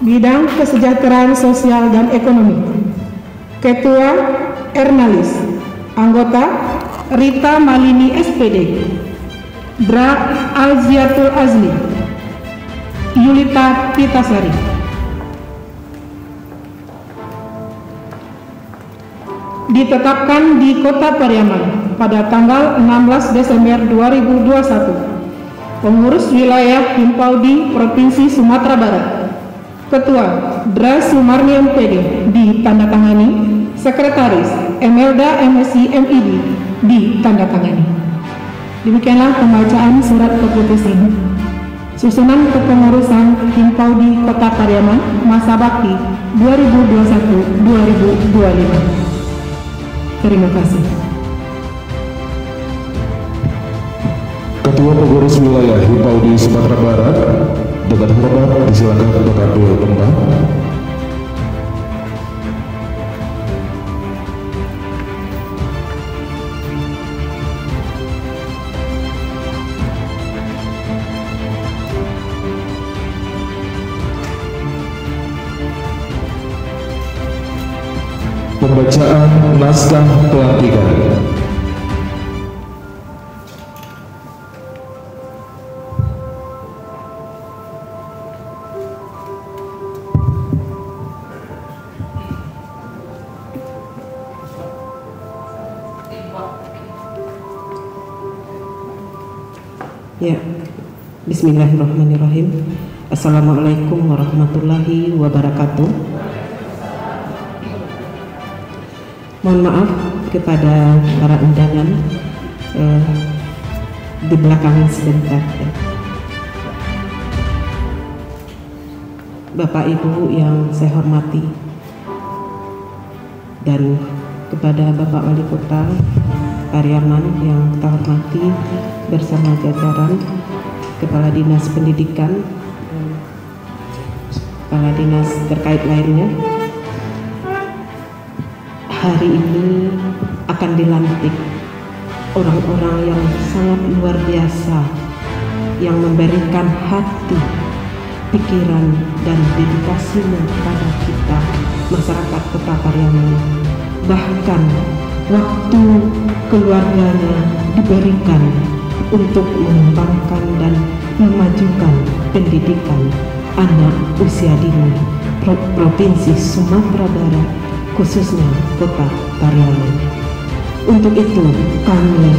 Bidang Kesejahteraan Sosial dan Ekonomi, Ketua Ernalis, Anggota Rita Malini SPD, Dra Alziatul Azli, Yulita Pitasari. Ditetapkan di Kota Pariaman pada tanggal 16 Desember 2021. Pengurus Wilayah Himpaudi Provinsi Sumatera Barat, Ketua Dra Sumarni MPD ditandatangani, Sekretaris Emelda MSI MID ditandatangani. Demikianlah pembacaan surat keputusan susunan kepengurusan Himpaudi Kota Pariaman masa bakti 2021-2025. Terima kasih. Ketua Pengurus Wilayah Himpaudi Sumatera Barat, dengan hormat disilakan mengambil tempat. Pembacaan naskah pelantikan. Ya, bismillahirrahmanirrahim. Assalamualaikum warahmatullahi wabarakatuh. Mohon maaf kepada para undangan di belakang sebentar. Bapak Ibu yang saya hormati, dan kepada Bapak Wali Kota Pariaman yang kita hormati bersama jajaran Kepala Dinas Pendidikan, Kepala Dinas terkait lainnya. Hari ini akan dilantik orang-orang yang sangat luar biasa, yang memberikan hati, pikiran, dan dedikasinya kepada kita, masyarakat Kota Pariaman. Bahkan waktu keluarganya diberikan untuk mengembangkan dan memajukan pendidikan anak usia dini Provinsi Sumatera Barat, khususnya Kota Pariaman. Untuk itu kami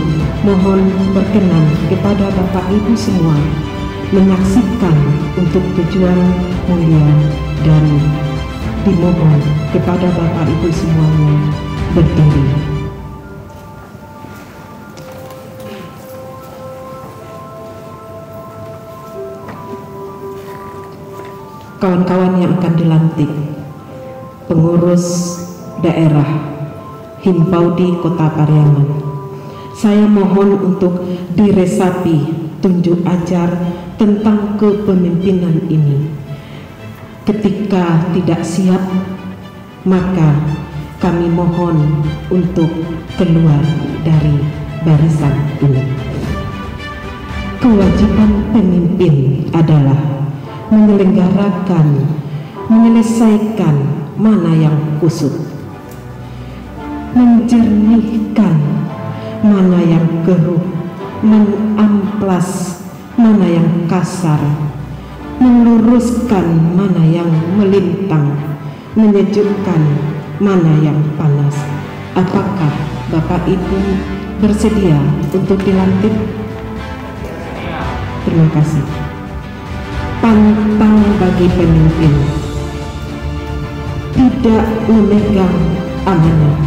mohon berkenan kepada Bapak Ibu semua menyaksikan untuk tujuan mulia, dan dimohon kepada Bapak Ibu semuanya berdiri. Kawan-kawan yang akan dilantik, pengurus daerah Himpaudi Kota Pariaman, saya mohon untuk diresapi tunjuk ajar tentang kepemimpinan ini. Ketika tidak siap, maka kami mohon untuk keluar dari barisan ini. Kewajiban pemimpin adalah menyelenggarakan, menyelesaikan mana yang kusut, menjernihkan mana yang keruh, mengamplas mana yang kasar, meluruskan mana yang melintang, menyejukkan mana yang panas. Apakah Bapak Ibu bersedia untuk dilantik? Terima kasih. Pantang bagi pemimpin tidak memegang amanah,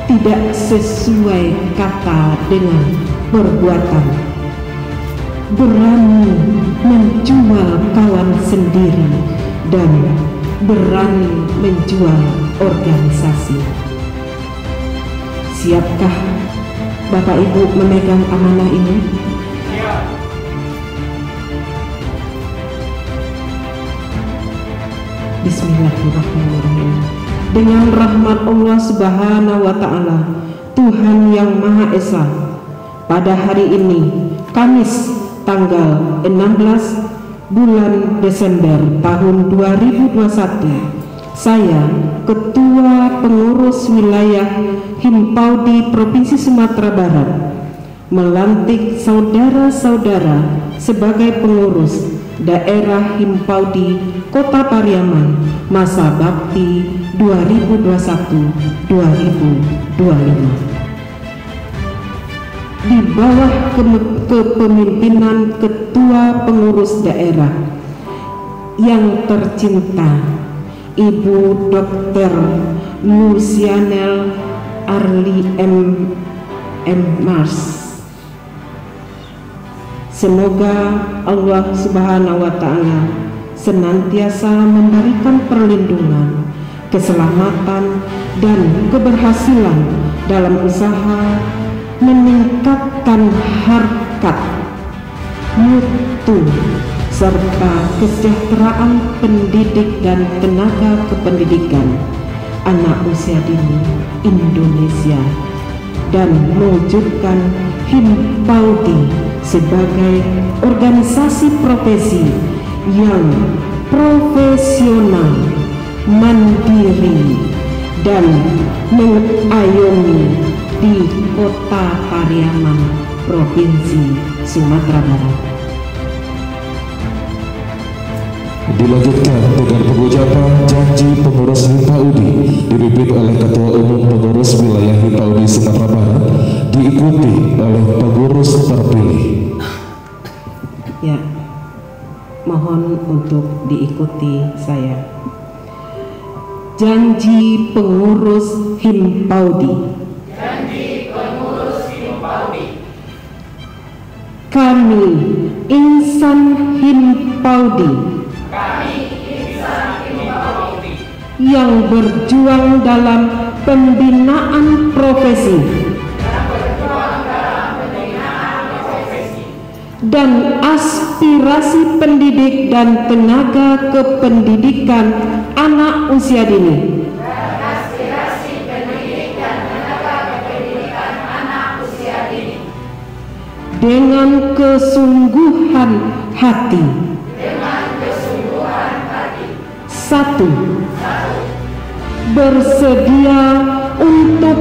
tidak sesuai kata dengan perbuatan, berani menjual kawan sendiri, dan berani menjual organisasi. Siapkah Bapak Ibu memegang amanah ini? Bismillahirrahmanirrahim. Dengan rahmat Allah Subhanahu wa Ta'ala, Tuhan yang Maha Esa, pada hari ini, Kamis tanggal 16 bulan Desember tahun 2021, saya, Ketua Pengurus Wilayah Himpaudi Provinsi Sumatera Barat, melantik saudara-saudara sebagai pengurus daerah Himpaudi Kota Pariaman masa bakti 2021-2025. Di bawah kepemimpinan Ketua Pengurus Daerah yang tercinta Ibu Dr. Lucianel Arli M. Mars. Semoga Allah Subhanahu wa Ta'ala senantiasa memberikan perlindungan, keselamatan, dan keberhasilan dalam usaha meningkatkan harkat, mutu, serta kesejahteraan pendidik dan tenaga kependidikan anak usia dini Indonesia, dan mewujudkan Himpaudi sebagai organisasi profesi yang profesional, mandiri, dan mengayomi di Kota Pariaman, Provinsi Sumatera Barat. Dilanjutkan dengan pengucapan janji pengurus Himpaudi dipimpin oleh Ketua Umum Pengurus Wilayah Himpaudi Sumatera Barat, diikuti oleh pengurus terpilih. Ya, mohon untuk diikuti saya. Janji pengurus Himpaudi. Kami insan Himpaudi yang berjuang dalam pembinaan profesi dan aspirasi pendidik dan tenaga kependidikan anak usia dini dengan kesungguhan hati. Satu, bersedia untuk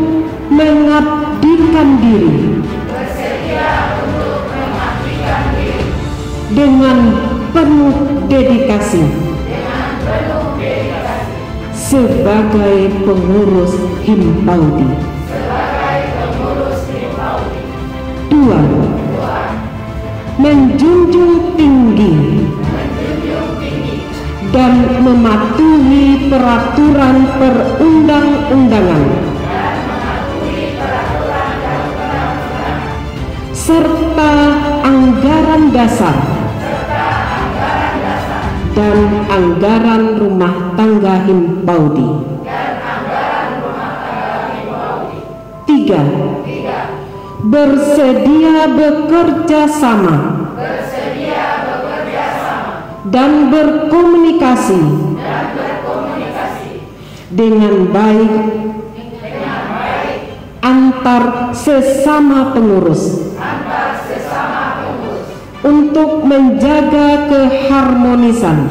mengabdikan diri dengan penuh dedikasi sebagai pengurus Himpaudi. Dua, menjunjung tinggi dan mematuhi peraturan perundang-undangan serta anggaran dasar dan anggaran rumah tangga Himpaudi. Tiga, bersedia bekerja sama dan berkomunikasi dengan baik antar sesama pengurus untuk menjaga keharmonisan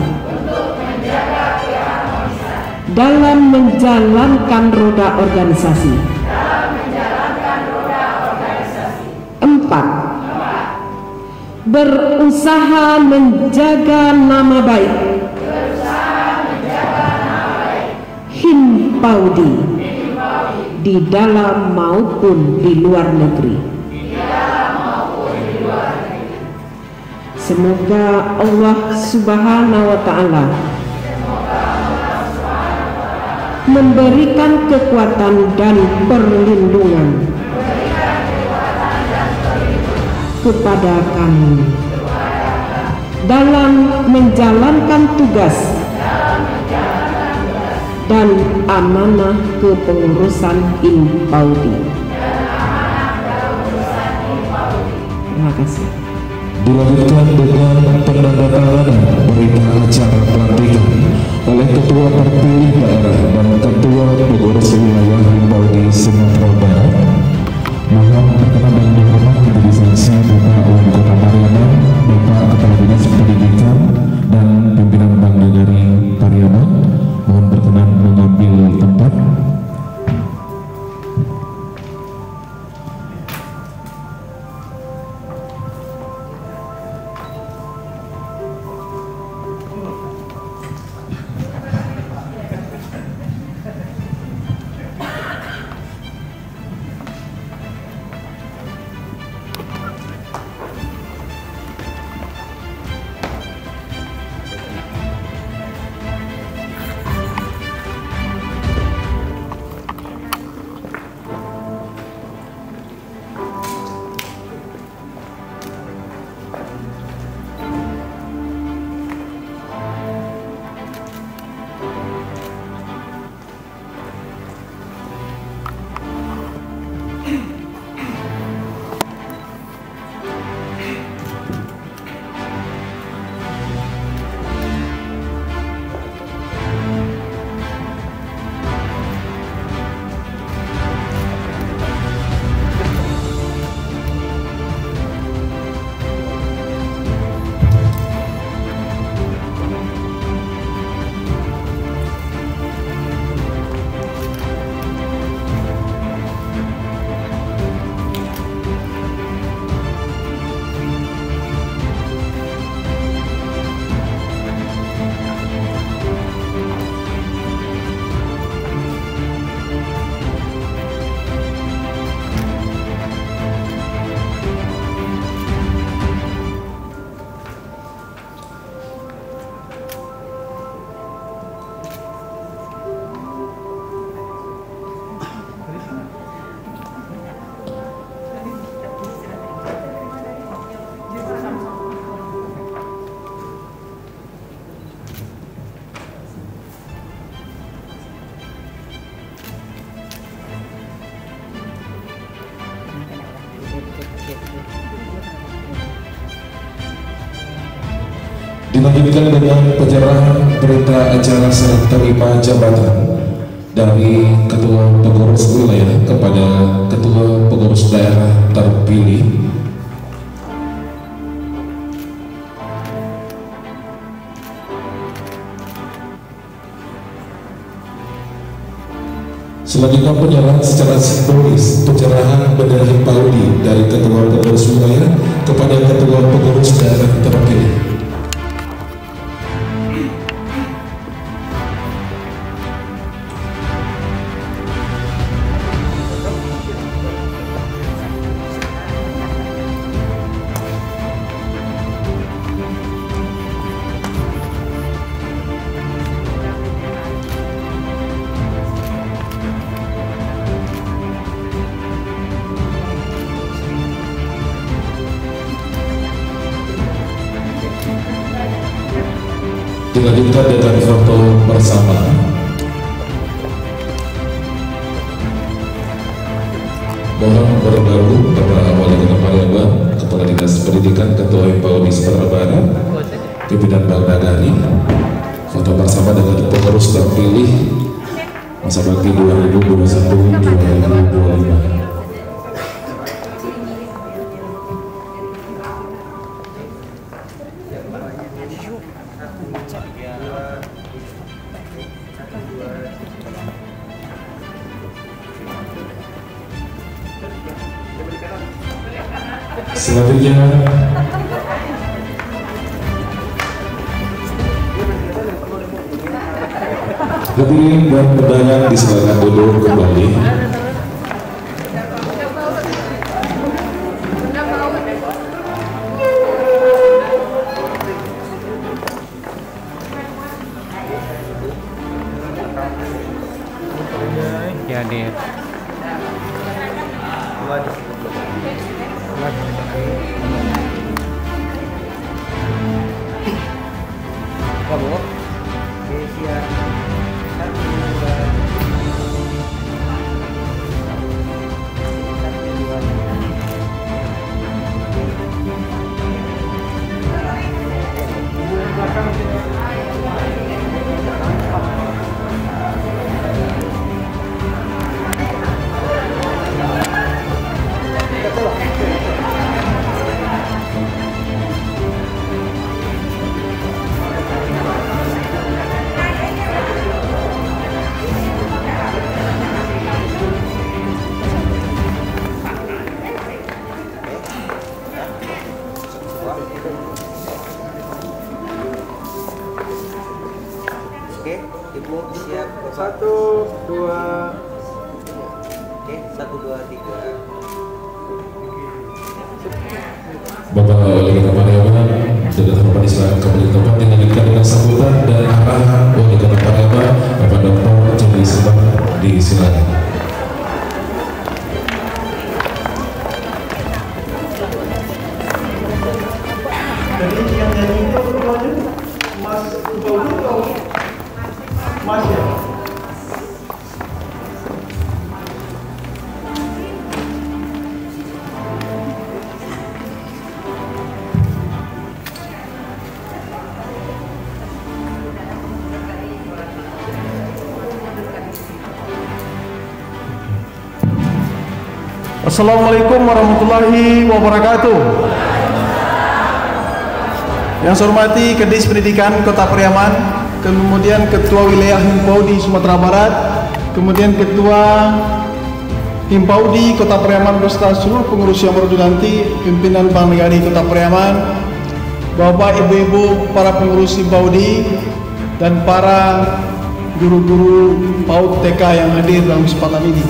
dalam menjalankan roda organisasi. 4. Berusaha menjaga nama baik Himpaudi di dalam maupun di luar negeri. Semoga Allah Subhanahu wa Ta'ala memberikan kekuatan dan perlindungan kepada kami dalam menjalankan tugas dan amanah kepengurusan Himpaudi. Terima kasih. Dilanjutkan dengan penandatanganan berita acara pelantikan oleh Ketua Terpilih Daerah dan Ketua Pengurus Wilayah Himpaudi Sumatera Barat. Mohon perkenan dan dihormat menjadi saksi Bapak Wali Kota Pariaman, Bapak Kepala Dinas Pendidikan, Dilanjutkan dengan penyerahan berita acara serah terima jabatan dari Ketua Pengurus Wilayah kepada Ketua Pengurus Daerah terpilih. Selanjutnya penyerahan secara simbolis penyerahan bendera Himpaudi dari Ketua Pengurus Wilayah kepada Ketua Pengurus Daerah terpilih. Dilanjutkan dengan foto bersama. Mohon bergabung kepada Wali Kota Palembang, Kepala Dinas Pendidikan, Ketua Himpaudi Sumatera Barat, Pimpinan Bank Nagari. Foto bersama dengan pengurus terpilih masa bakti 2021-2025. Selanjutnya hadirin dan undangan disilakan duduk kembali. Ya deh. Kamu? Oke, Ibu siap. 1, 2. Oke, 1, 2, 3. Bapak Wali Kota Palembang, dengan hormat disilakan kembali ke tempat dilanjutkan dengan sambutan dan arahan Wali Kota Palembang, Bapak Dr. Jody Subang, disilakan. Jadi yang nyanyi itu namanya Mas Himpaudi atau Mas ya? Assalamualaikum warahmatullahi wabarakatuh. Yang saya hormati Kadis Pendidikan Kota Pariaman, kemudian Ketua Wilayah Himpaudi Sumatera Barat, kemudian Ketua Himpaudi Kota Pariaman beserta seluruh pengurus yang baru dilantik, pimpinan Bank Nagari Kota Pariaman, Bapak Ibu-ibu para pengurus Himpaudi dan para guru-guru PAUD TK yang hadir dalam kesempatan ini.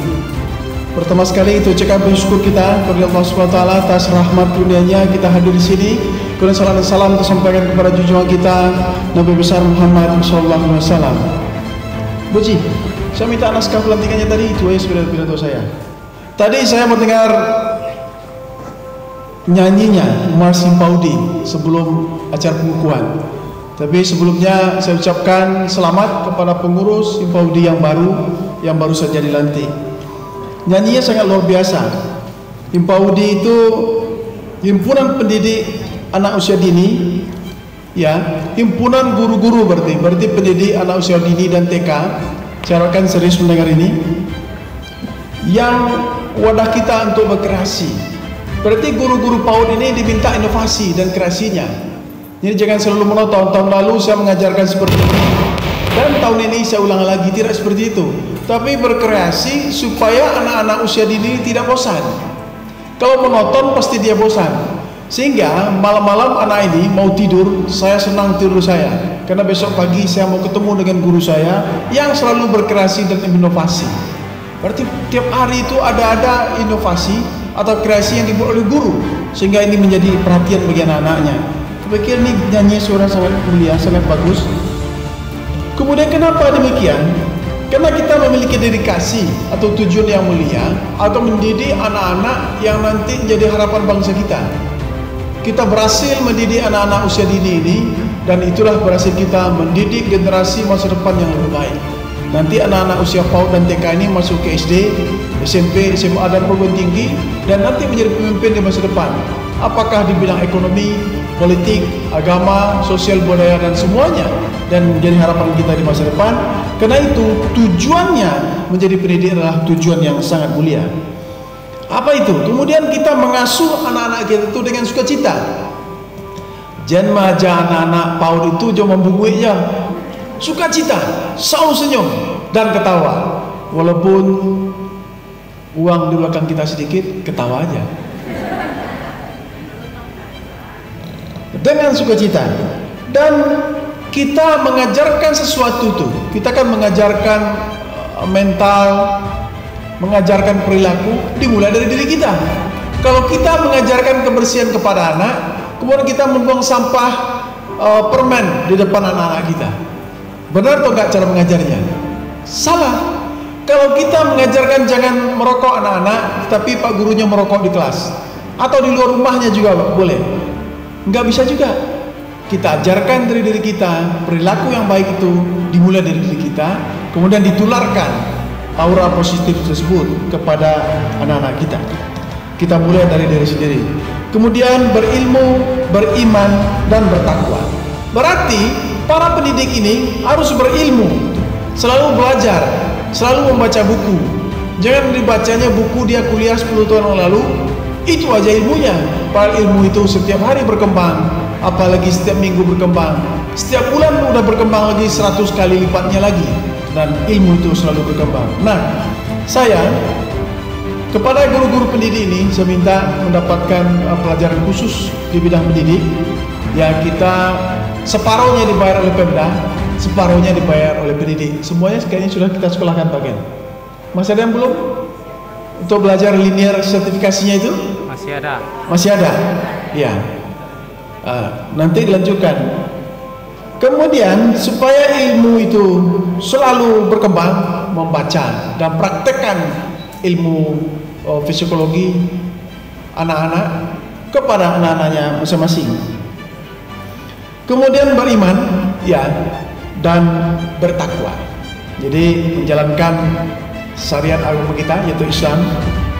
Pertama sekali itu ucapkan bersyukur kita kepada Allah SWT atas rahmat dunianya kita hadir di sini. Kemudian salam dan salam tersampaikan kepada junjungan kita Nabi besar Muhammad SAW. Buji, saya minta naskah pelantikannya tadi itu ya sebenarnya pidato saya. Tadi saya mendengar nyanyinya Mas Himpaudi sebelum acara pengukuhan. Tapi sebelumnya saya ucapkan selamat kepada pengurus Himpaudi yang baru saja dilantik. Nyanyinya sangat luar biasa. Himpaudi itu himpunan pendidik anak usia dini ya, himpunan guru-guru berarti pendidik anak usia dini dan TK. Saya harapkan serius mendengar ini. Yang wadah kita untuk berkreasi. Berarti guru-guru PAUD ini diminta inovasi dan kreasinya. Jadi jangan selalu monoton. Tahun lalu saya mengajarkan seperti ini, dan tahun ini saya ulang lagi, tidak seperti itu. Tapi berkreasi supaya anak-anak usia dini tidak bosan. Kalau monoton pasti dia bosan. Sehingga malam-malam anak ini mau tidur, saya senang tidur saya, karena besok pagi saya mau ketemu dengan guru saya yang selalu berkreasi dan inovasi. Berarti tiap hari itu ada inovasi atau kreasi yang dibuat oleh guru, sehingga ini menjadi perhatian bagi anak-anaknya. Saya pikir ini nyanyi suara sangat mulia, sangat bagus. Kemudian kenapa demikian? Karena kita memiliki dedikasi atau tujuan yang mulia, atau mendidik anak-anak yang nanti menjadi harapan bangsa kita. Kita berhasil mendidik anak-anak usia dini ini, dan itulah berhasil kita mendidik generasi masa depan yang lebih baik. Nanti anak-anak usia PAUD dan TK ini masuk ke SD, SMP, SMA dan perguruan tinggi, dan nanti menjadi pemimpin di masa depan. Apakah di bidang ekonomi, politik, agama, sosial, budaya, dan semuanya, dan menjadi harapan kita di masa depan. Karena itu tujuannya menjadi pendidik adalah tujuan yang sangat mulia. Apa itu? Kemudian kita mengasuh anak-anak kita itu dengan sukacita. Jangan maja anak-anak PAUD itu cuma membungkuk aja. Sukacita, selalu senyum dan ketawa. Walaupun uang di belakang kita sedikit, ketawa aja. Dengan sukacita. Dan kita mengajarkan sesuatu tuh. Kita kan mengajarkan mental, mengajarkan perilaku dimulai dari diri kita. Kalau kita mengajarkan kebersihan kepada anak, kemudian kita membuang sampah permen di depan anak-anak kita, benar atau enggak cara mengajarnya? Salah. Kalau kita mengajarkan jangan merokok anak-anak, tapi pak gurunya merokok di kelas atau di luar rumahnya juga boleh, enggak bisa juga. Kita ajarkan dari diri kita, perilaku yang baik itu dimulai dari diri kita, kemudian ditularkan aura positif tersebut kepada anak-anak kita. Kita mulai dari diri sendiri. Kemudian berilmu, beriman, dan bertakwa. Berarti para pendidik ini harus berilmu, selalu belajar, selalu membaca buku. Jangan dibacanya buku dia kuliah 10 tahun yang lalu, itu aja ilmunya. Padahal ilmu itu setiap hari berkembang, apalagi setiap minggu berkembang. Setiap bulan udah berkembang lagi 100 kali lipatnya lagi. Dan ilmu itu selalu berkembang. Nah, saya kepada guru-guru pendidik ini, saya minta mendapatkan pelajaran khusus di bidang pendidik. Ya, kita separuhnya dibayar oleh Pemda, separuhnya dibayar oleh pendidik. Semuanya kayaknya sudah kita sekolahkan Pak Ken. Masih ada yang belum? Untuk belajar linear sertifikasinya itu? Masih ada. Masih ada? Ya. Nanti dilanjutkan. Kemudian supaya ilmu itu selalu berkembang, membaca dan praktekkan ilmu psikologi anak-anak kepada anak-anaknya masing-masing. Kemudian beriman, ya, dan bertakwa. Jadi menjalankan syariat agama kita yaitu Islam,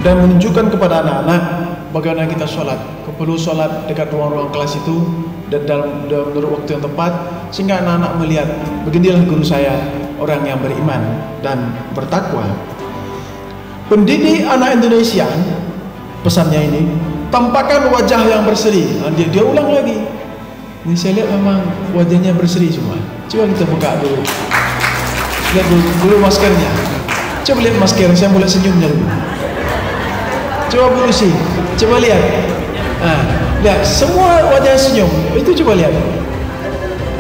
dan menunjukkan kepada anak-anak bagaimana kita sholat. Perlu sholat dekat ruang-ruang kelas itu dan menurut waktu yang tepat, sehingga anak-anak melihat beginilah guru saya, orang yang beriman dan bertakwa. Pendidik anak Indonesia, pesannya ini, tampakkan wajah yang berseri. Dia ulang lagi. Ini saya lihat memang wajahnya berseri semua. Coba kita buka dulu. Lihat dulu maskernya. Coba lihat masker, saya mulai senyumnya dulu. Coba Bu Lucy, coba lihat. Lihat semua wajah senyum. Itu coba lihat.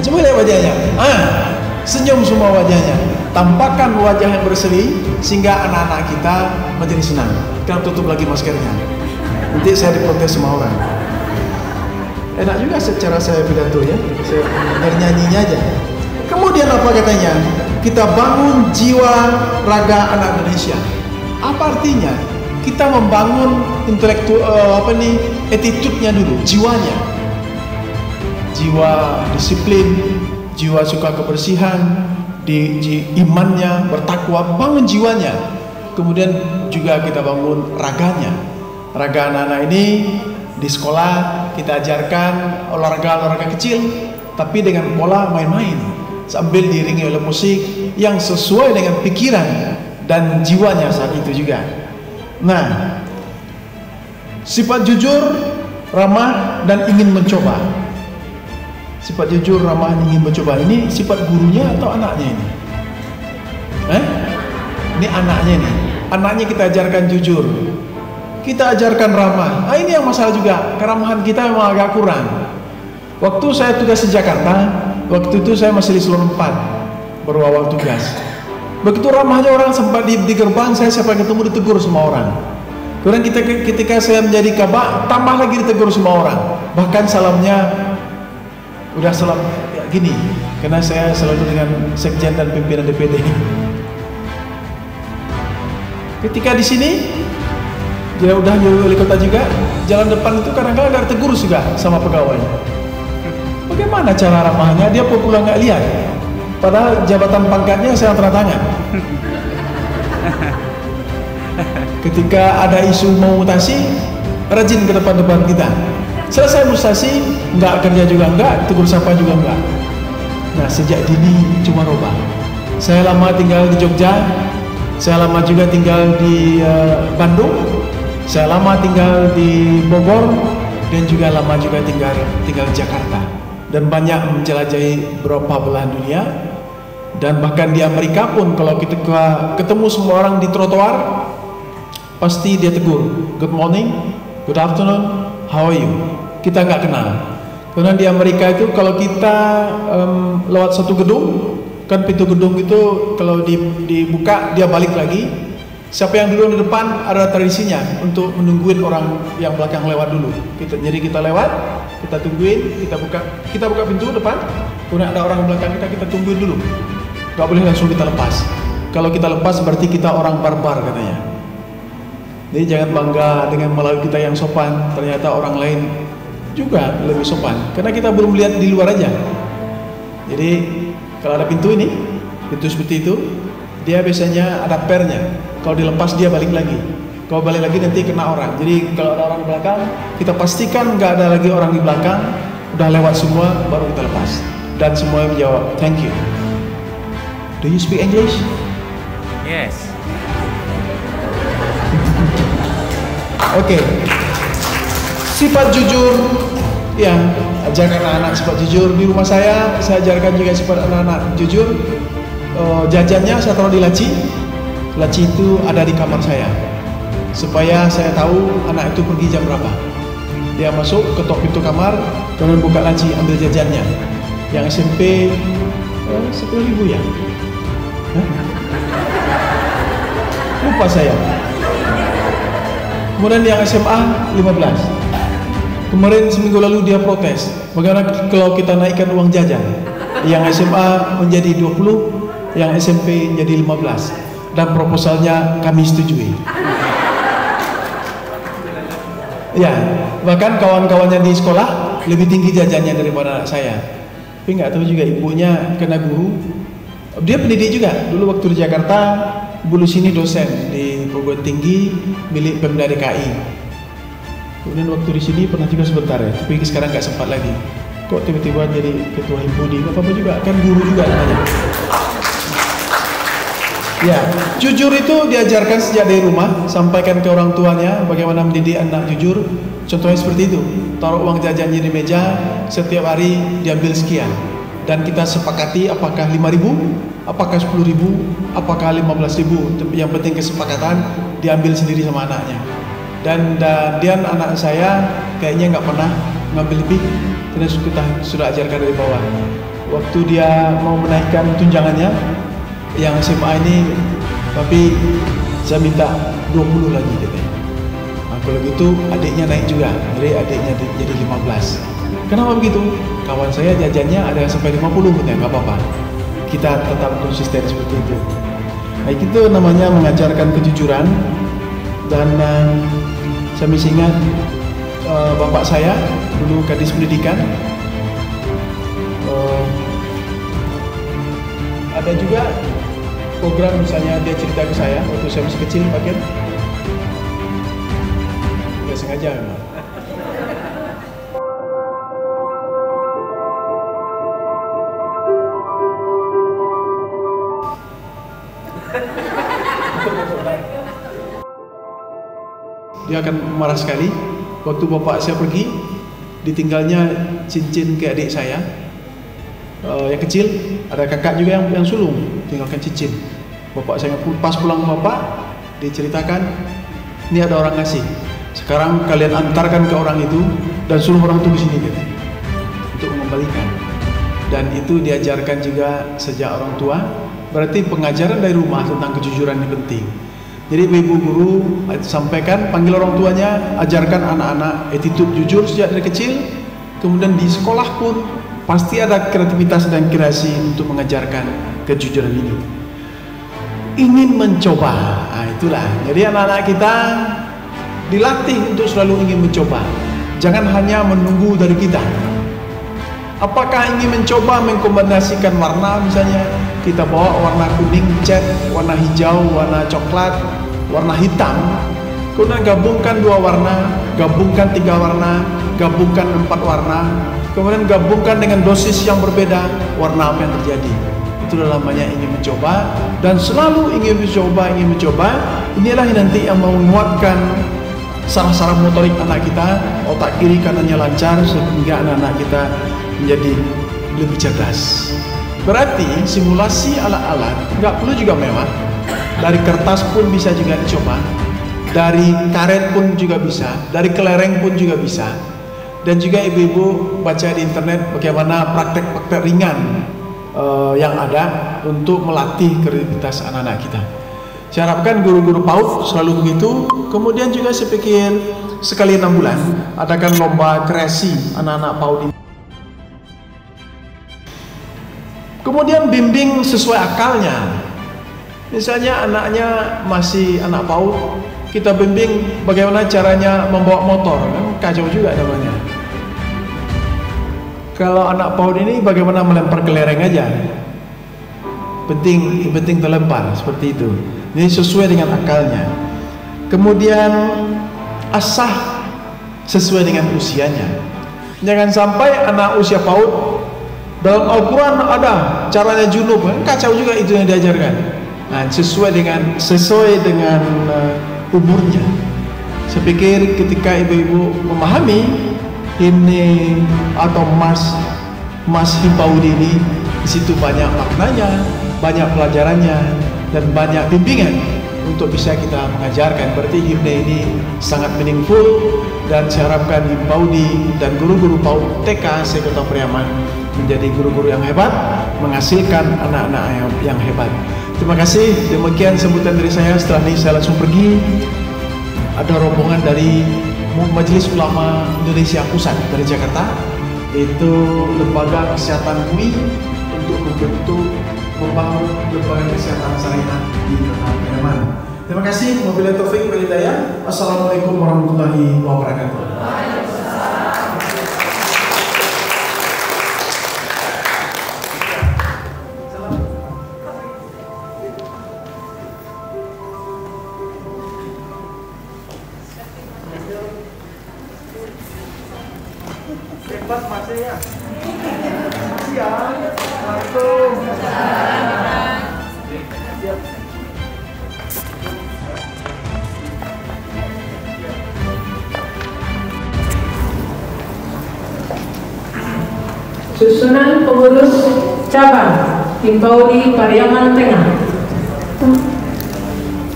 Coba lihat wajahnya. Senyum semua wajahnya. Tampakkan wajah yang berseri sehingga anak-anak kita menjadi senang. Kita tutup lagi maskernya. Nanti saya diprotes sama orang. Enak juga secara saya pidato ya. Saya bernyanyinya aja. Kemudian apa katanya? Kita bangun jiwa raga anak Indonesia. Apa artinya? Kita membangun intelektual attitude-nya dulu, jiwanya. Jiwa disiplin, jiwa suka kebersihan, imannya, bertakwa, bangun jiwanya. Kemudian juga kita bangun raganya. Raga anak-anak ini di sekolah kita ajarkan olahraga kecil, tapi dengan pola main-main, sambil diiringi oleh musik yang sesuai dengan pikiran dan jiwanya saat itu juga. Nah, sifat jujur, ramah, dan ingin mencoba. Sifat jujur, ramah, ingin mencoba. Ini sifat gurunya atau anaknya ini? Ini anaknya nih. Anaknya kita ajarkan jujur, kita ajarkan ramah. Ini yang masalah juga, keramahan kita memang agak kurang. Waktu saya tugas di Jakarta, waktu itu saya masih di Selon 4, baru awal tugas. Begitu ramahnya orang, sempat di gerbang saya sampai ketemu ditegur semua orang. Kemudian ketika saya menjadi kabak, tambah lagi ditegur semua orang. Bahkan salamnya udah salam ya, gini, karena saya selalu dengan sekjen dan pimpinan DPD. Ketika di sini dia udah jadi wali kota juga, jalan depan itu kadang-kadang ada tegur juga sama pegawai. Bagaimana cara ramahnya? Dia pulang nggak lihat, padahal jabatan pangkatnya saya tanda tangan. Ketika ada isu mau mutasi, rajin ke depan-depan kita. Selesai mutasi, nggak kerja juga nggak, tegur sapa juga nggak. Nah, sejak dini cuma robah. Saya lama tinggal di Jogja, saya lama juga tinggal di Bandung, saya lama tinggal di Bogor, dan juga lama juga tinggal di Jakarta, dan banyak menjelajahi beberapa belahan dunia. Dan bahkan di Amerika pun kalau kita ketemu semua orang di trotoar, pasti dia tegur, good morning, good afternoon, how are you? Kita nggak kenal. Karena di Amerika itu kalau kita lewat satu gedung, kan pintu gedung itu kalau dibuka dia balik lagi. Siapa yang dulu di depan ada tradisinya untuk menungguin orang yang belakang lewat dulu. Jadi kita lewat, kita tungguin, kita buka pintu depan, kemudian ada orang belakang kita tungguin dulu. Gak boleh langsung kita lepas. Kalau kita lepas berarti kita orang barbar katanya. Jadi jangan bangga dengan melalui kita yang sopan, ternyata orang lain juga lebih sopan. Karena kita belum lihat di luar aja. Jadi kalau ada pintu ini, pintu seperti itu, dia biasanya ada pernya. Kalau dilepas dia balik lagi. Kalau balik lagi nanti kena orang. Jadi kalau ada orang di belakang, kita pastikan nggak ada lagi orang di belakang, udah lewat semua, baru kita lepas. Dan semuanya menjawab, thank you. Do you speak English? Yes. Oke. Sifat jujur, ya, ajarkan anak-anak sifat jujur. Di rumah saya ajarkan juga sifat anak-anak jujur. Jajannya saya taruh di laci. Laci itu ada di kamar saya, supaya saya tahu anak itu pergi jam berapa. Dia masuk, ketok pintu kamar, kemudian buka laci, ambil jajannya. Yang SMP 10.000 ya? Lupa saya. Kemudian yang SMA 15. Kemarin seminggu lalu dia protes, bagaimana kalau kita naikkan uang jajan? Yang SMA menjadi 20, yang SMP menjadi 15. Dan proposalnya kami setujui. Ya, bahkan kawan-kawannya di sekolah lebih tinggi jajannya daripada anak saya. Tapi nggak tahu juga ibunya kena guru. Dia pendidik juga. Dulu waktu di Jakarta, bulu sini dosen di perguruan tinggi milik Pemda DKI. Kemudian waktu di sini pernah juga sebentar ya, tapi sekarang nggak sempat lagi. Kok tiba-tiba jadi ketua himpunan? Apa juga kan guru juga namanya. Ya, jujur itu diajarkan sejak dari rumah, sampaikan ke orang tuanya bagaimana mendidik anak jujur. Contohnya seperti itu, taruh uang jajannya di meja, setiap hari diambil sekian. Dan kita sepakati apakah 5.000, apakah 10.000, apakah 15.000. Yang penting kesepakatan, diambil sendiri sama anaknya. Dan anak saya kayaknya nggak pernah ngambil lebih, karena sudah ajarkan dari bawah. Waktu dia mau menaikkan tunjangannya, yang SMA ini, tapi saya minta 20 lagi gitu. Nah, kalau gitu adiknya naik juga, jadi adiknya jadi 15. Kenapa begitu? Kawan saya jajannya ada yang sampai 50, nggak apa-apa. Kita tetap konsisten seperti itu. Nah, itu namanya mengajarkan kejujuran. Dan saya masih ingat bapak saya dulu kadis pendidikan. Ada juga program, misalnya dia cerita ke saya waktu saya masih kecil, pakai nggak sengaja memang. dia akan marah sekali. Waktu bapak saya pergi, ditinggalnya cincin ke adik saya yang kecil, ada kakak juga yang sulung, tinggalkan cincin. Bapak saya pas pulang bapak, diceritakan, ini ada orang ngasih, sekarang kalian antarkan ke orang itu dan suruh orang itu kesini gitu, untuk mengembalikan. Dan itu diajarkan juga sejak orang tua. Berarti pengajaran dari rumah tentang kejujuran ini penting. Jadi ibu guru sampaikan, panggil orang tuanya, ajarkan anak-anak attitude jujur sejak dari kecil. Kemudian di sekolah pun pasti ada kreativitas dan kreasi untuk mengajarkan kejujuran ini. Ingin mencoba, nah itulah. Jadi anak-anak kita dilatih untuk selalu ingin mencoba. Jangan hanya menunggu dari kita. Apakah ingin mencoba mengkombinasikan warna, misalnya kita bawa warna kuning cat, warna hijau, warna coklat, warna hitam, kemudian gabungkan 2 warna, gabungkan 3 warna, gabungkan 4 warna, kemudian gabungkan dengan dosis yang berbeda, warna apa yang terjadi. Itulah namanya ingin mencoba, dan selalu ingin mencoba. Inilah yang nanti yang menguatkan saraf-saraf motorik anak kita, otak kiri kanannya lancar, sehingga anak-anak kita menjadi lebih cerdas. Berarti simulasi alat-alat nggak perlu juga mewah. Dari kertas pun bisa juga dicoba, dari karet pun juga bisa, dari kelereng pun juga bisa. Dan juga ibu-ibu baca di internet bagaimana praktek-praktek ringan yang ada untuk melatih kreativitas anak-anak kita. Saya harapkan guru-guru PAUD selalu begitu. Kemudian juga saya pikir sekali 6 bulan adakan lomba kreasi anak-anak PAUD ini. Kemudian bimbing sesuai akalnya. Misalnya anaknya masih anak PAUD, kita bimbing bagaimana caranya membawa motor, kan kacau juga namanya. Kalau anak PAUD ini bagaimana melempar kelereng aja, penting terlempar seperti itu. Ini sesuai dengan akalnya. Kemudian asah sesuai dengan usianya. Jangan sampai anak usia PAUD, dalam Al-Quran ada caranya junub, kan kacau juga itu yang diajarkan. Nah, sesuai dengan umurnya. Saya pikir ketika ibu-ibu memahami ini atau mas Himpaudi ini, di situ banyak maknanya, banyak pelajarannya, dan banyak bimbingan untuk bisa kita mengajarkan. Berarti himne ini sangat meaningful, dan saya harapkan Himpaudi dan guru-guru PAUD TK Sekota Priaman menjadi guru-guru yang hebat, menghasilkan anak-anak yang hebat. Terima kasih. Demikian sambutan dari saya. Setelah ini saya langsung pergi. Ada rombongan dari Majelis Ulama Indonesia Pusat dari Jakarta, yaitu Lembaga Kesehatan UI, untuk membangun lembaga kesehatan syariah di Kota Priaman. Terima kasih. Wabillahi taufiq wal hidayah. Assalamualaikum warahmatullahi wabarakatuh. Bebas masih ya. Siap. Langsung. Siap. Susunan pengurus cabang Himpaudi Pariaman Tengah.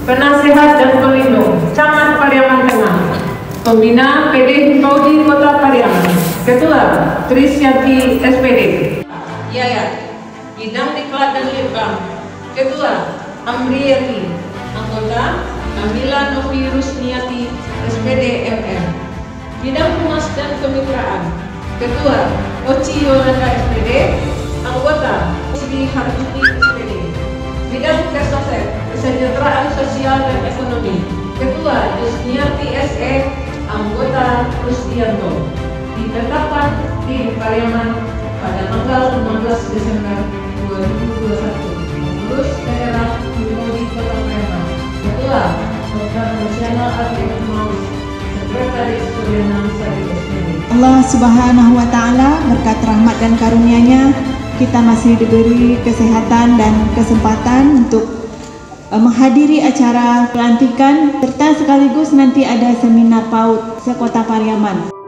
Penasehat dan pelindung Camat Pariaman Tengah. Pembina PD Himpaudi Kota Pariaman. Ketua Trisyanti SPD. Yayat Bidang Diklat dan Litbang. Ketua Amriyati. Anggota Amila Novi Rusniati SPD MM. Bidang Humas dan Kemitraan. Ketua Oci Yolanda SPD. Anggota Sri Harjuti SPD. Bidang Kesehatan, Kesejahteraan Sosial dan Ekonomi. Ketua Yusniati SE. Anggota Rusdianto. Ditetapkan di Pariaman pada tanggal 16 Desember 2021. Pengurus daerah Himpaudi Kota Pariaman. Ketua Dr. Luciana Arif Maus. Sekretaris Suryana Sari SPD. Allah Subhanahu wa Ta'ala, berkat rahmat dan karunia-Nya, kita masih diberi kesehatan dan kesempatan untuk menghadiri acara pelantikan serta sekaligus nanti ada seminar PAUD se-Kota Pariaman.